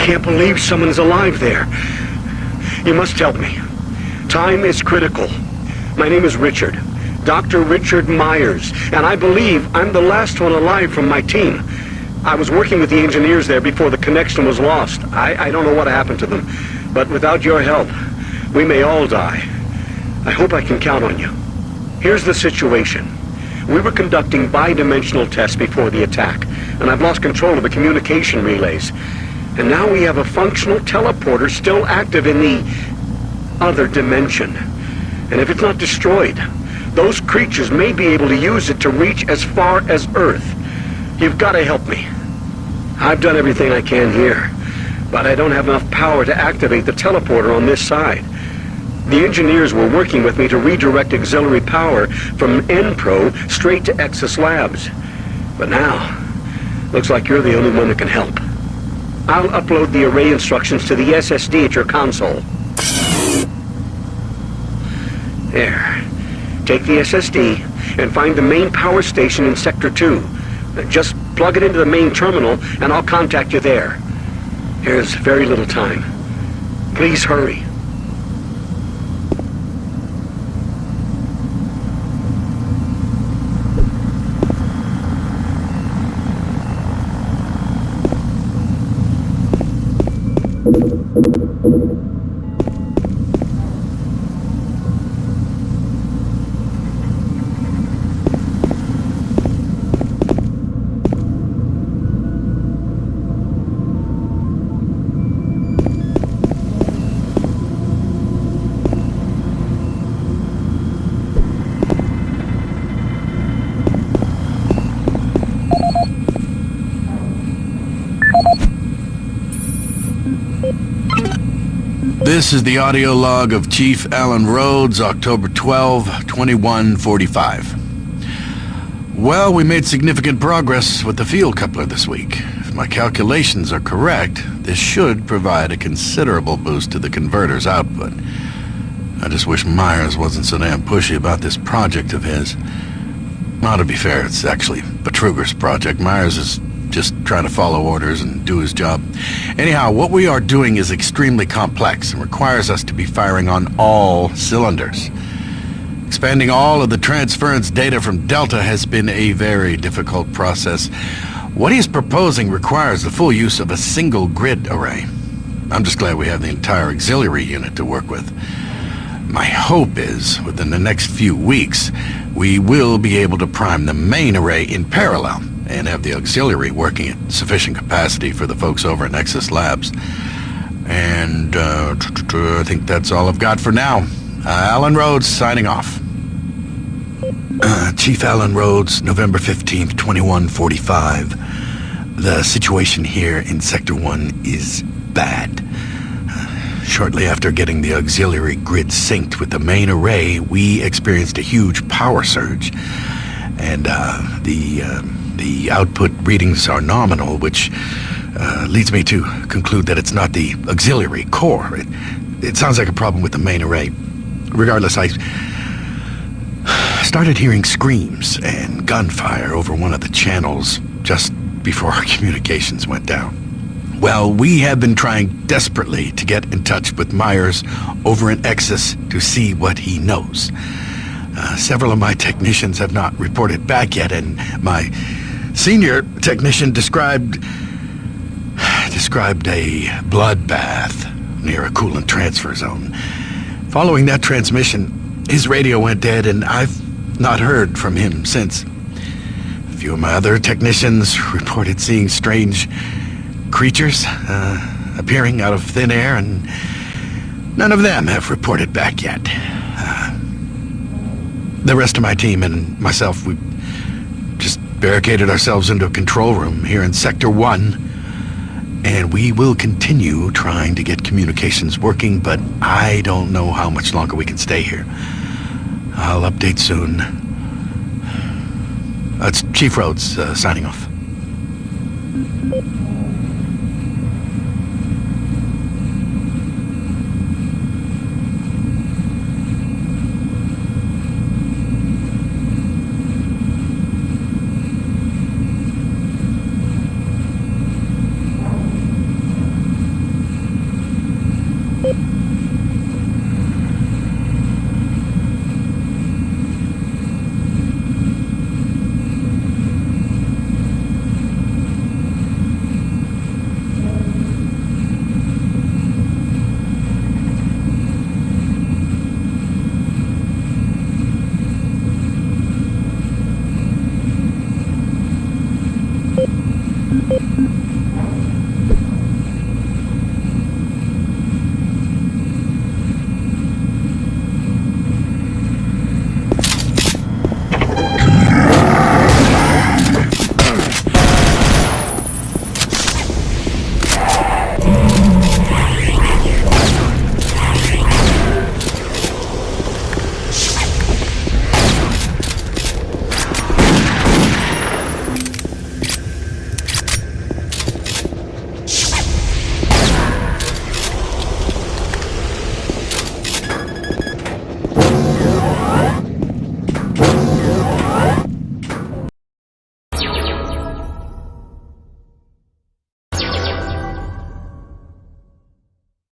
can't believe someone's alive there. You must help me. Time is critical. My name is Richard. Dr. Richard Meyers, and I believe I'm the last one alive from my team. I was working with the engineers there before the connection was lost. I don't know what happened to them, but without your help, we may all die. I hope I can count on you. Here's the situation. We were conducting bi-dimensional tests before the attack, and I've lost control of the communication relays. And now we have a functional teleporter still active in the other dimension. And if it's not destroyed, those creatures may be able to use it to reach as far as Earth. You've got to help me. I've done everything I can here, but I don't have enough power to activate the teleporter on this side. The engineers were working with me to redirect auxiliary power from Enpro straight to Exus Labs. But now, looks like you're the only one that can help. I'll upload the array instructions to the SSD at your console. There. Take the SSD and find the main power station in Sector 2. Just plug it into the main terminal and I'll contact you there. There's very little time. Please hurry. This is the audio log of Chief Alan Rhodes, October 12, 2145. Well, we made significant progress with the field coupler this week. If my calculations are correct, this should provide a considerable boost to the converter's output. I just wish Meyers wasn't so damn pushy about this project of his. Well, to be fair, it's actually Betruger's project. Meyers is just trying to follow orders and do his job. Anyhow, what we are doing is extremely complex and requires us to be firing on all cylinders. Expanding all of the transference data from Delta has been a very difficult process. What he's proposing requires the full use of a single grid array. I'm just glad we have the entire auxiliary unit to work with. My hope is, within the next few weeks, we will be able to prime the main array in parallel and have the auxiliary working at sufficient capacity for the folks over at Exus Labs. And I think that's all I've got for now. Alan Rhodes signing off. Chief Alan Rhodes, November 15th, 2145. The situation here in Sector 1 is bad. Shortly after getting the auxiliary grid synced with the main array, we experienced a huge power surge. And the output readings are nominal, which leads me to conclude that it's not the auxiliary core. It sounds like a problem with the main array. Regardless, I started hearing screams and gunfire over one of the channels just before our communications went down. Well, we have been trying desperately to get in touch with Meyers over in Exus to see what he knows. Several of my technicians have not reported back yet, and my senior technician described a bloodbath near a coolant transfer zone. Following that transmission, his radio went dead, and I've not heard from him since. A few of my other technicians reported seeing strange creatures appearing out of thin air, and none of them have reported back yet. The rest of my team and myself, we just barricaded ourselves into a control room here in Sector 1, and we will continue trying to get communications working, but I don't know how much longer we can stay here. I'll update soon. It's Chief Rhodes signing off.